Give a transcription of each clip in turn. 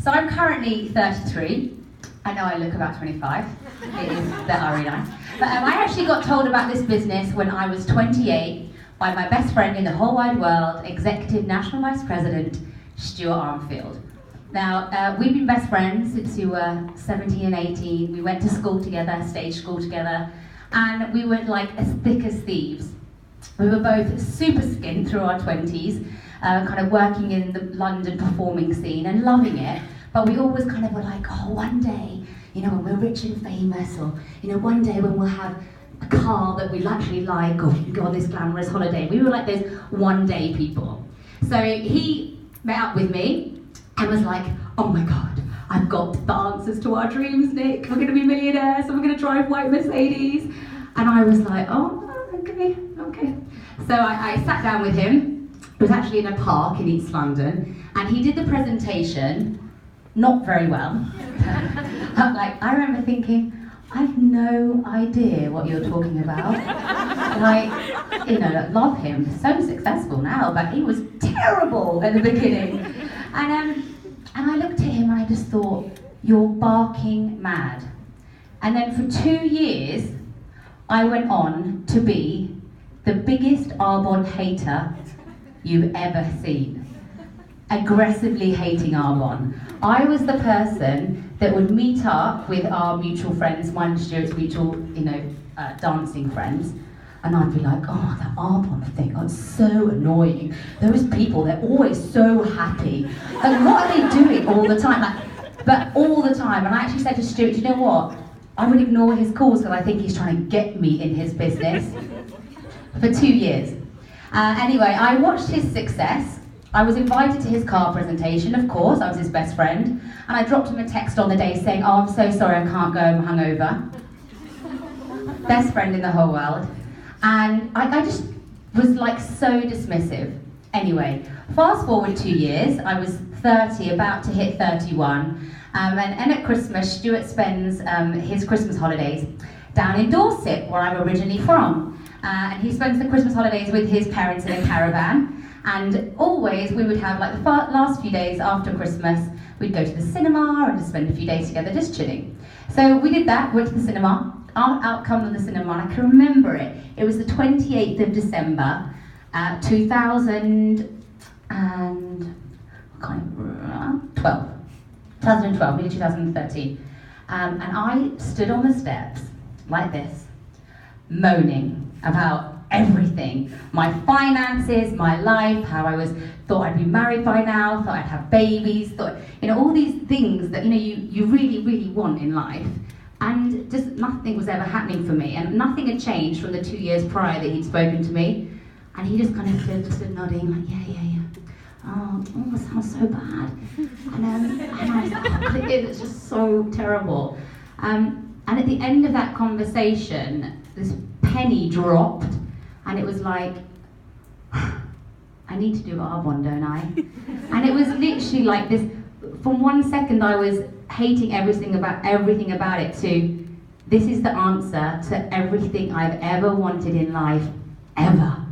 So I'm currently 33. I know I look about 25. It is that really nice. But I actually got told about this business when I was 28 by my best friend in the whole wide world, Executive National Vice President, Stuart Armfield. Now, we've been best friends since we were 17 and 18. We went to school together, stage school together, and we were like as thick as thieves. We were both super skint through our 20s, kind of working in the London performing scene and loving it, but we always kind of were like, oh, one day, you know, when we're rich and famous, or, you know, one day when we'll have a car that we actually like, or we can go on this glamorous holiday. We were like those one day people. So he met up with me and was like, oh my God, I've got the answers to our dreams, Nick. We're going to be millionaires and we're going to drive white Mercedes. And I was like, oh, okay. So I sat down with him. It was actually in a park in East London, and he did the presentation not very well. Like, I remember thinking, I've no idea what you're talking about. Like, you know, love him, so successful now, but he was terrible at the beginning. And I looked at him and I just thought, you're barking mad. And then for 2 years, I went on to be the biggest Arbonne hater you've ever seen. Aggressively hating Arbonne. I was the person that would meet up with our mutual friends, mine and Stuart's mutual, dancing friends, and I'd be like, oh, that Arbonne thing, oh, it's so annoying. Those people, they're always so happy. Like, what are they doing all the time? But all the time. And I actually said to Stuart, you know what? I would ignore his calls because I think he's trying to get me in his business. For 2 years. Anyway, I watched his success. I was invited to his car presentation, of course, I was his best friend, and I dropped him a text on the day saying, oh, I'm so sorry, I can't go, I'm hungover. Best friend in the whole world. And I just was like so dismissive. Anyway, fast forward 2 years, I was 30, about to hit 31, and at Christmas, Stuart spends his Christmas holidays down in Dorset, where I'm originally from. And he spends the Christmas holidays with his parents in a caravan, and always we would have like the last few days after Christmas, we'd go to the cinema and just spend a few days together just chilling. So we did that, went to the cinema. Our outcome of the cinema, and I can remember it. It was the 28th of December, 2012, maybe 2013. And I stood on the steps like this, moaning about everything, my finances, my life, how I thought I'd be married by now, thought I'd have babies, thought, all these things that you really, really want in life, and just nothing was ever happening for me, and nothing had changed from the 2 years prior that he'd spoken to me, and he just kind of stood nodding like, yeah. Oh, that sounds so bad, and I was like, it's just so terrible. And at the end of that conversation, this penny dropped, and it was like, I need to do Arbonne, don't I? And it was literally like this, from 1 second I was hating everything about it, to this is the answer to everything I've ever wanted in life, ever.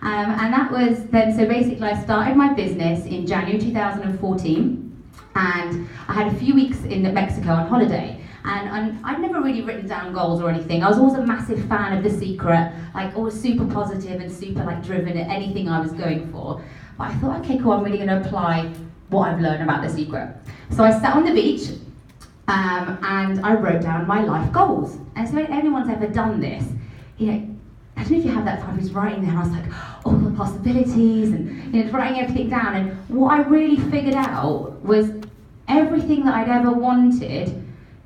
And that was then, so basically I started my business in January 2014, and I had a few weeks in Mexico on holiday. And I'd never really written down goals or anything. I was always a massive fan of The Secret, like always super positive and super like driven at anything I was going for. But I thought, okay, cool, I'm really going to apply what I've learned about The Secret. So I sat on the beach and I wrote down my life goals. And so if anyone's ever done this, I don't know if you have that time, I was writing there and I was like, all the possibilities and writing everything down. And what I really figured out was everything that I'd ever wanted,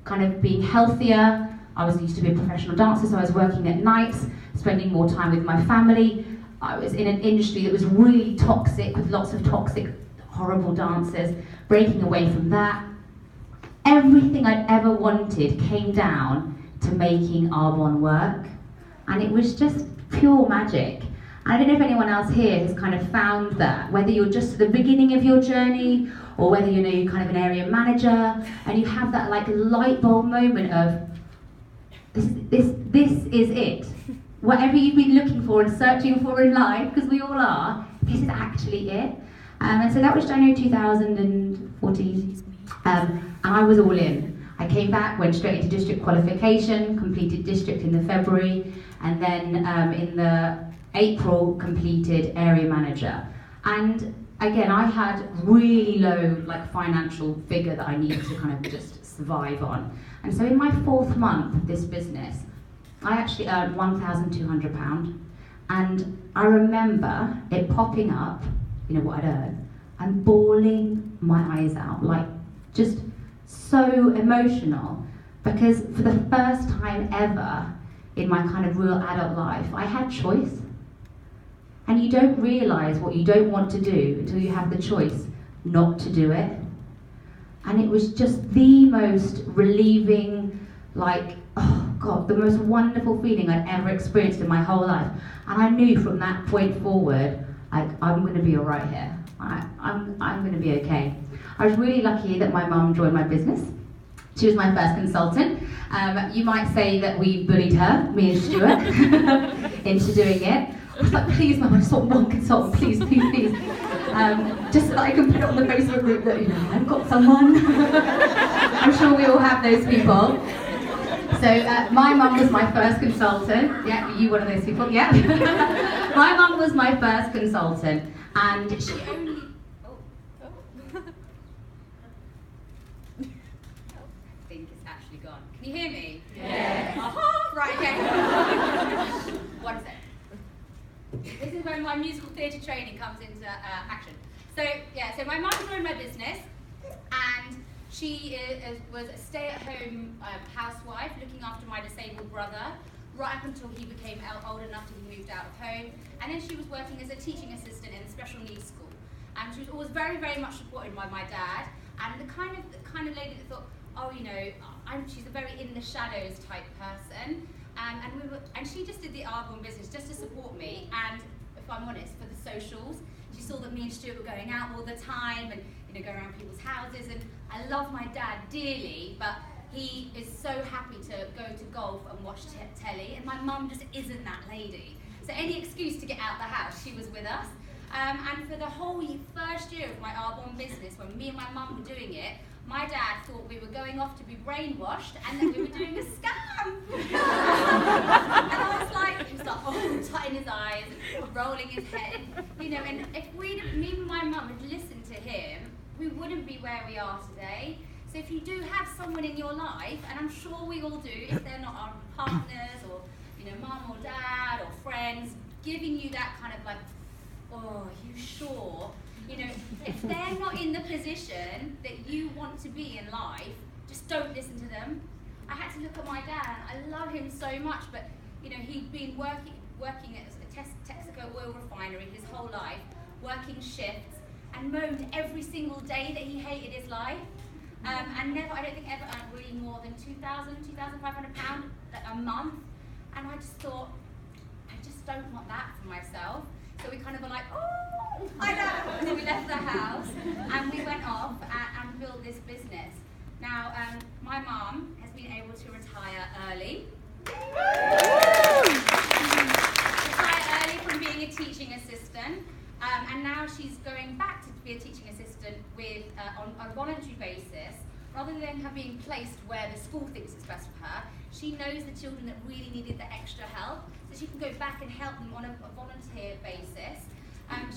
kind of being healthier. I used to be a professional dancer, so I was working at nights, spending more time with my family. I was in an industry that was really toxic, with lots of toxic, horrible dancers, breaking away from that. Everything I'd ever wanted came down to making Arbonne work, and it was just pure magic. I don't know if anyone else here has kind of found that, whether you're just at the beginning of your journey, or whether you're kind of an area manager, and you have that like light bulb moment of, this is it. Whatever you've been looking for and searching for in life, because we all are, this is actually it. And so that was January 2014. And I was all in. I came back, went straight into district qualification, completed district in the February, and then in the April completed area manager. And again, I had really low financial figure that I needed to kind of just survive on. And so in my 4th month of this business, I actually earned £1,200. And I remember it popping up, what I'd earned, and bawling my eyes out, just so emotional, because for the first time ever in my kind of real adult life, I had choice. And you don't realise what you don't want to do until you have the choice not to do it. And it was just the most relieving, oh God, the most wonderful feeling I'd ever experienced in my whole life. And I knew from that point forward, I'm going to be all right here. I'm going to be okay. I was really lucky that my mum joined my business. She was my first consultant. You might say that we bullied her, me and Stuart, into doing it. I was like, please, Mum, I just want one consultant, please. Just so that I can put it on the Facebook group that, I've got someone. I'm sure we all have those people. So my mum was my first consultant. Yeah, you one of those people? Yeah. My mum was my first consultant, and she only... I think it's actually gone. Can you hear me? Yes. Right, okay. One sec. This is when my musical theatre training comes into action. So my mum joined my business, and she was a stay-at-home housewife looking after my disabled brother right up until he became old enough till he moved out of home. And then she was working as a teaching assistant in a special needs school. And she was always very, very much supported by my dad, and the kind of lady that thought, she's a very in the shadows type person. And she just did the Argon business just to support me, and if I'm honest, for the socials. She saw that me and Stuart were going out all the time and going around people's houses, and I love my dad dearly, but he is so happy to go to golf and watch telly, and my mum just isn't that lady. So any excuse to get out the house, she was with us. And for the whole first year of my Arbonne business, when me and my mum were doing it, my dad thought we were going off to be brainwashed and that we were doing a scam. And I was like, he was like, tutting his eyes, rolling his head. And if me and my mum had listened to him, we wouldn't be where we are today. So if you do have someone in your life, and I'm sure we all do, if they're not our partners or mum or dad or friends, giving you that kind of are you sure? If they're not in the position that you want to be in life, just don't listen to them. I had to look at my dad. I love him so much, but he'd been working at a Texaco oil refinery his whole life, working shifts, and moaned every single day that he hated his life. And never, I don't think ever earned really more than £2,500 a month. And I just thought, I just don't want that for myself. So we kind of were like, oh, I know. And then we left the house and we went off and built this business. Now, my mum has been able to retire early. Retire early from being a teaching assistant. And now she's going back to be a teaching assistant on a voluntary basis. Rather than her being placed where the school thinks it's best for her, she knows the children that really needed the extra help, so she can go back and help them on a volunteer basis.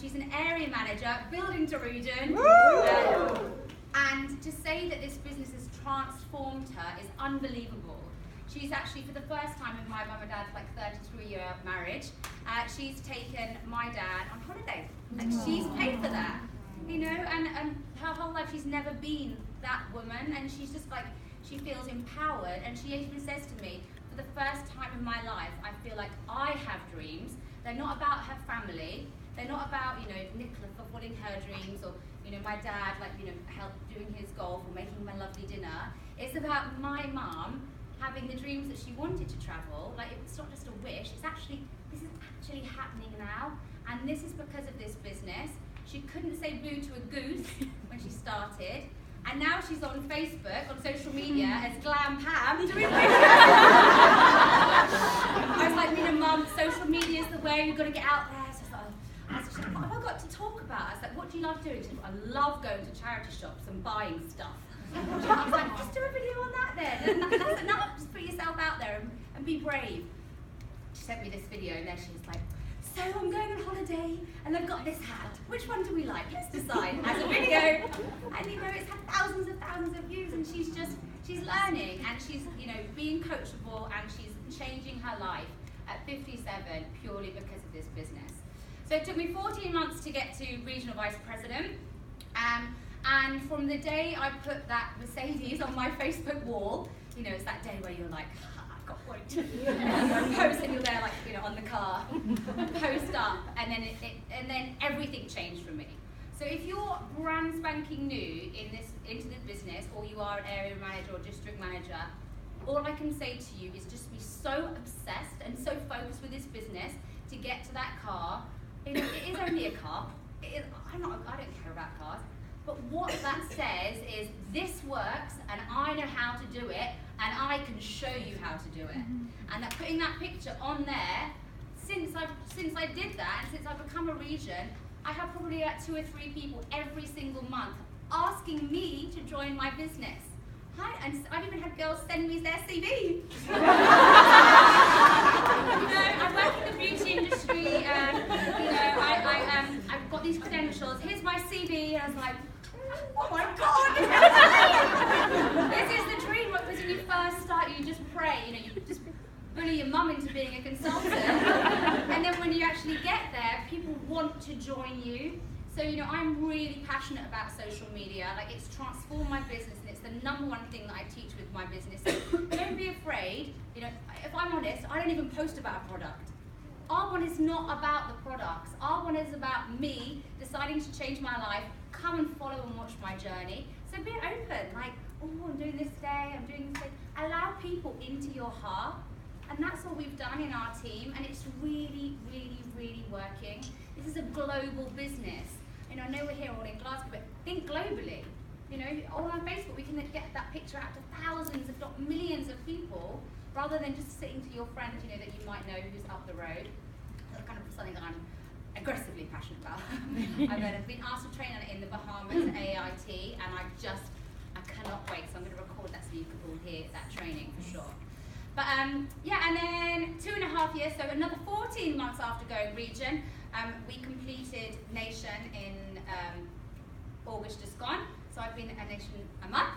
She's an area manager, building to Rudin, and to say that this business has transformed her is unbelievable. She's actually, for the first time in my mum and dad's 33-year marriage, she's taken my dad on holiday. She's paid for that, and her whole life she's never been that woman, and she's just she feels empowered, and she even says to me, for the first time in my life, I feel like I have dreams. They're not about her family, they're not about, Nicola fulfilling her dreams, or, my dad, help doing his golf or making my lovely dinner. It's about my mum having the dreams that she wanted to travel. It's not just a wish, this is actually happening now, and this is because of this business. She couldn't say boo to a goose when she started, and now she's on Facebook, on social media, as Glam Pam doing I was like, Mum, social media is the way, you've got to get out there. So I was like, what have I got to talk about? I was like, what do you love doing? She said, I love going to charity shops and buying stuff. I was like, just do a video on that then. And that's enough. Just put yourself out there and be brave. She sent me this video and then she was like, so I'm going on holiday and I've got this hat. Which one do we like? Let's decide. As a video. And it's had thousands of views and she's learning and she's, being coachable and she's changing her life at 57 purely because of this business. So it took me 14 months to get to regional vice president. And from the day I put that Mercedes on my Facebook wall, it's that day where you're like, I've got one. Post and you're there on the car, post up, and then everything changed for me. So if you're brand spanking new into the business, or you are an area manager or district manager, all I can say to you is just be so obsessed and so focused with this business to get to that car. It is only a car. I don't care about cars. But what that says is this works and I know how to do it and I can show you how to do it. And that putting that picture on there, since I did that and since I've become a region, I have probably 2 or 3 people every single month asking me to join my business. And I've even had girls send me their CV. I work in the beauty industry and I've got these credentials. Here's my CV. And I was like, oh my God! This is the dream, because when you first start, you just pray, you just bully your mum into being a consultant. And then when you actually get there, people want to join you. So, I'm really passionate about social media. It's transformed my business, and it's the #1 thing that I teach with my business. So don't be afraid. If I'm honest, I don't even post about a product. Our one is not about the products. Our one is about me deciding to change my life. Come and follow and watch my journey. So be open, I'm doing this today, I'm doing this today. Allow people into your heart. And that's what we've done in our team, and it's really, really, really working. This is a global business. I know we're here all in Glasgow, but think globally. All on Facebook, we can get that picture out to thousands, if not millions of people, rather than just sitting to your friend, that you might know who's up the road. That's kind of something that I'm aggressively passionate about. I've been asked to train on it in the Bahamas at AIT, and I cannot wait, so I'm going to record that so you can all hear that training for sure. But and then 2.5 years, so another 14 months after going region, we completed nation in August just gone. So I've been at nation a month.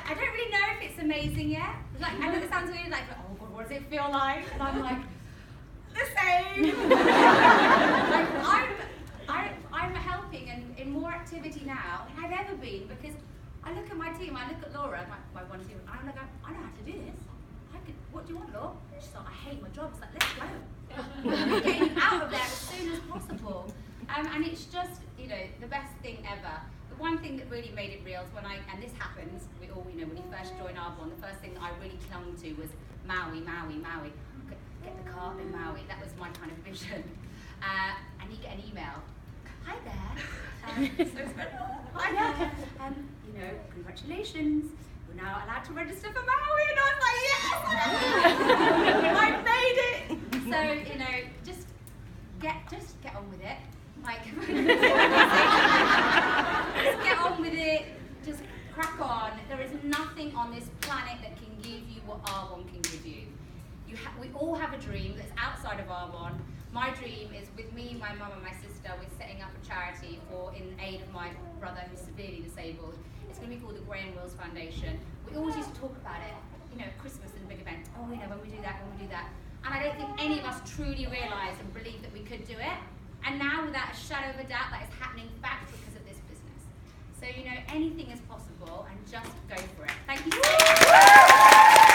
I don't really know if it's amazing yet. I know it sounds weird, oh God, what does it feel like? And I'm like, the same. I'm helping in more activity now than I've ever been, because I look at my team, I look at Laura, my one team, and I'm like, I know how to do this. What do you want, Laura? She's like, I hate my job. It's like, let's go. Getting you out of there as soon as possible. And it's just, the best thing ever. The one thing that really made it real is and this happens, when you first join Arbonne, the first thing that I really clung to was Maui. Get the car in Maui. That was my kind of vision. And you get an email. Hi there. Hi there. Congratulations. We're now allowed to register for Maui. And I was like, yes! I made it! So, just get on with it. Just get on with it. Just crack on. There is nothing on this planet that can give you what Arbonne can give you. We all have a dream that's outside of Arbonne. My dream is, with me, my mum and my sister, we're setting up a charity in aid of my brother who's severely disabled. It's going to be called the Graham Wills Foundation. We always used to talk about it, Christmas and big event. Oh, when we do that. And I don't think any of us truly realised and believed that we could do it. And now, without a shadow of a doubt, that is happening back because of this business. So, anything is possible, and just go for it. Thank you so much.